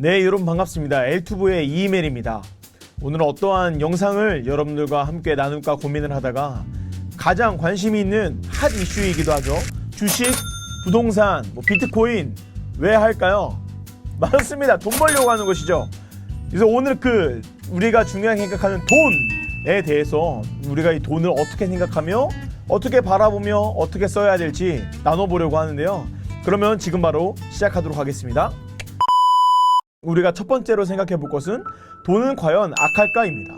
네, 여러분 반갑습니다. 엘투브의 이메일입니다. 오늘은 어떠한 영상을 여러분들과 함께 나눌까 고민을 하다가 가장 관심이 있는 핫 이슈이기도 하죠. 주식, 부동산, 비트코인 왜 할까요? 맞습니다. 돈 벌려고 하는 것이죠. 그래서 오늘 우리가 중요하게 생각하는 돈에 대해서 우리가 이 돈을 어떻게 생각하며 어떻게 바라보며 어떻게 써야 될지 나눠보려고 하는데요. 그러면 지금 바로 시작하도록 하겠습니다. 우리가 첫 번째로 생각해 볼 것은 돈은 과연 악할까입니다.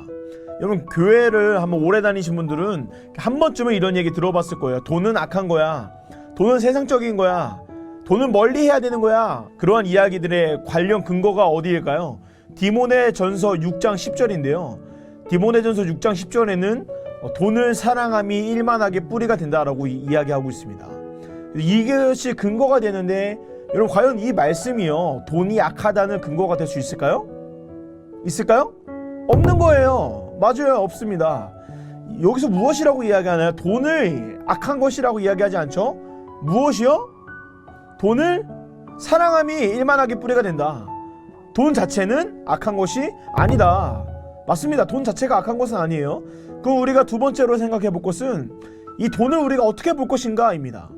여러분, 교회를 한번 오래 다니신 분들은 한 번쯤은 이런 얘기 들어봤을 거예요. 돈은 악한 거야. 돈은 세상적인 거야. 돈은 멀리 해야 되는 거야. 그러한 이야기들의 관련 근거가 어디일까요? 디모데전서 6장 10절인데요. 디모데전서 6장 10절에는 돈을 사랑함이 일만하게 뿌리가 된다라고 이야기하고 있습니다. 이것이 근거가 되는데 여러분, 과연 이 말씀이요, 돈이 악하다는 근거가 될 수 있을까요? 있을까요? 없는 거예요. 맞아요. 없습니다. 여기서 무엇이라고 이야기하나요? 돈을 악한 것이라고 이야기하지 않죠? 무엇이요? 돈을 사랑함이 일만하게 뿌리가 된다. 돈 자체는 악한 것이 아니다. 맞습니다. 돈 자체가 악한 것은 아니에요. 그럼 우리가 두 번째로 생각해 볼 것은 이 돈을 우리가 어떻게 볼 것인가 입니다.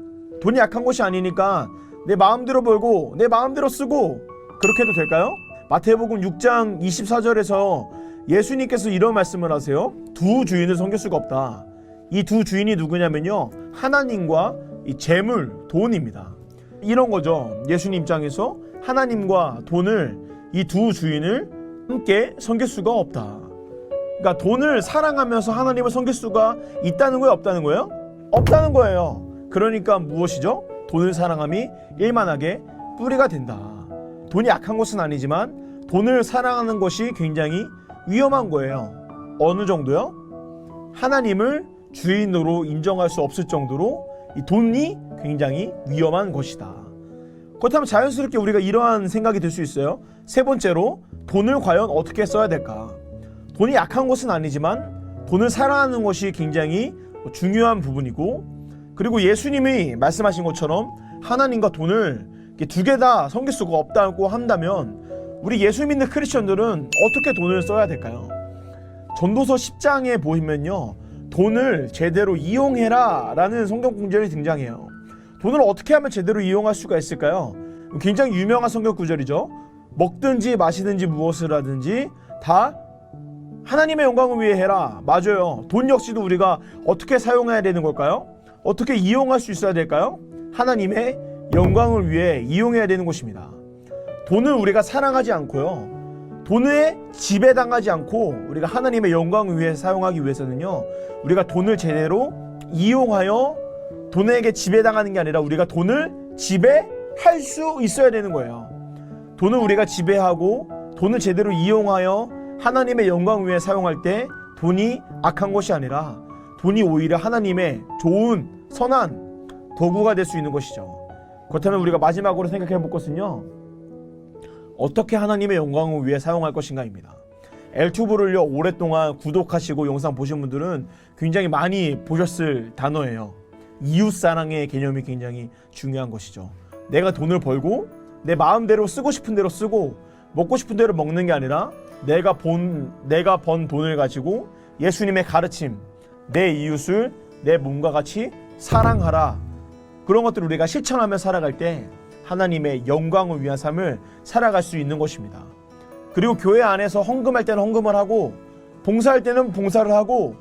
돈이 악한 것이 아니니까 내 마음대로 벌고 내 마음대로 쓰고 그렇게 해도 될까요? 마태복음 6장 24절에서 예수님께서 이런 말씀을 하세요. 두 주인을 섬길 수가 없다. 이 두 주인이 누구냐면요, 하나님과 이 재물, 돈입니다. 이런 거죠. 예수님 입장에서 하나님과 돈을, 이 두 주인을 함께 섬길 수가 없다. 그러니까 돈을 사랑하면서 하나님을 섬길 수가 있다는 거예요, 없다는 거예요? 없다는 거예요. 그러니까 무엇이죠? 돈을 사랑함이 일만하게 뿌리가 된다. 돈이 악한 것은 아니지만 돈을 사랑하는 것이 굉장히 위험한 거예요. 어느 정도요? 하나님을 주인으로 인정할 수 없을 정도로 이 돈이 굉장히 위험한 것이다. 그렇다면 자연스럽게 우리가 이러한 생각이 들 수 있어요. 세 번째로, 돈을 과연 어떻게 써야 될까? 돈이 악한 것은 아니지만 돈을 사랑하는 것이 굉장히 중요한 부분이고, 그리고 예수님이 말씀하신 것처럼 하나님과 돈을 두 개 다 섬길 수가 없다고 한다면 우리 예수 믿는 크리스천들은 어떻게 돈을 써야 될까요? 전도서 10장에 보시면요, 돈을 제대로 이용해라 라는 성경 구절이 등장해요. 돈을 어떻게 하면 제대로 이용할 수가 있을까요? 굉장히 유명한 성경 구절이죠. 먹든지 마시든지 무엇을 하든지 다 하나님의 영광을 위해 해라. 맞아요. 돈 역시도 우리가 어떻게 사용해야 되는 걸까요? 어떻게 이용할 수 있어야 될까요? 하나님의 영광을 위해 이용해야 되는 것입니다. 돈을 우리가 사랑하지 않고요, 돈에 지배당하지 않고 우리가 하나님의 영광을 위해 사용하기 위해서는요, 우리가 돈을 제대로 이용하여 돈에게 지배당하는 게 아니라 우리가 돈을 지배할 수 있어야 되는 거예요. 돈을 우리가 지배하고 돈을 제대로 이용하여 하나님의 영광을 위해 사용할 때 돈이 악한 것이 아니라 돈이 오히려 하나님의 좋은 선한 도구가 될 수 있는 것이죠. 그렇다면 우리가 마지막으로 생각해 볼 것은요, 어떻게 하나님의 영광을 위해 사용할 것인가입니다. 엘튜브를요, 오랫동안 구독하시고 영상 보신 분들은 굉장히 많이 보셨을 단어예요. 이웃사랑의 개념이 굉장히 중요한 것이죠. 내가 돈을 벌고 내 마음대로 쓰고 싶은 대로 쓰고 먹고 싶은 대로 먹는 게 아니라 내가 번 돈을 가지고 예수님의 가르침, 내 이웃을 내 몸과 같이 사랑하라, 그런 것들을 우리가 실천하며 살아갈 때 하나님의 영광을 위한 삶을 살아갈 수 있는 것입니다. 그리고 교회 안에서 헌금할 때는 헌금을 하고 봉사할 때는 봉사를 하고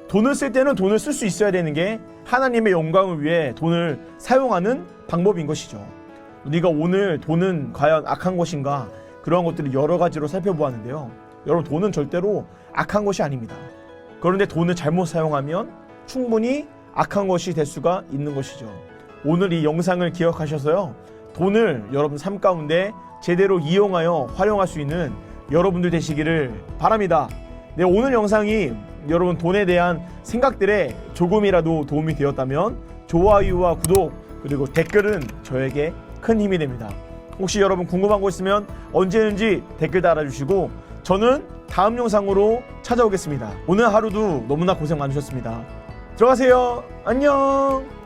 돈을 쓸 때는 돈을 쓸 수 있어야 되는 게 하나님의 영광을 위해 돈을 사용하는 방법인 것이죠. 우리가 오늘 돈은 과연 악한 것인가, 그런 것들을 여러 가지로 살펴보았는데요. 여러분, 돈은 절대로 악한 것이 아닙니다. 그런데 돈을 잘못 사용하면 충분히 악한 것이 될 수가 있는 것이죠. 오늘 이 영상을 기억하셔서요, 돈을 여러분 삶 가운데 제대로 이용하여 활용할 수 있는 여러분들 되시기를 바랍니다. 네, 오늘 영상이 여러분 돈에 대한 생각들에 조금이라도 도움이 되었다면 좋아요와 구독 그리고 댓글은 저에게 큰 힘이 됩니다. 혹시 여러분 궁금한 거 있으면 언제든지 댓글 달아주시고 저는 다음 영상으로 찾아오겠습니다. 오늘 하루도 너무나 고생 많으셨습니다. 들어가세요. 안녕.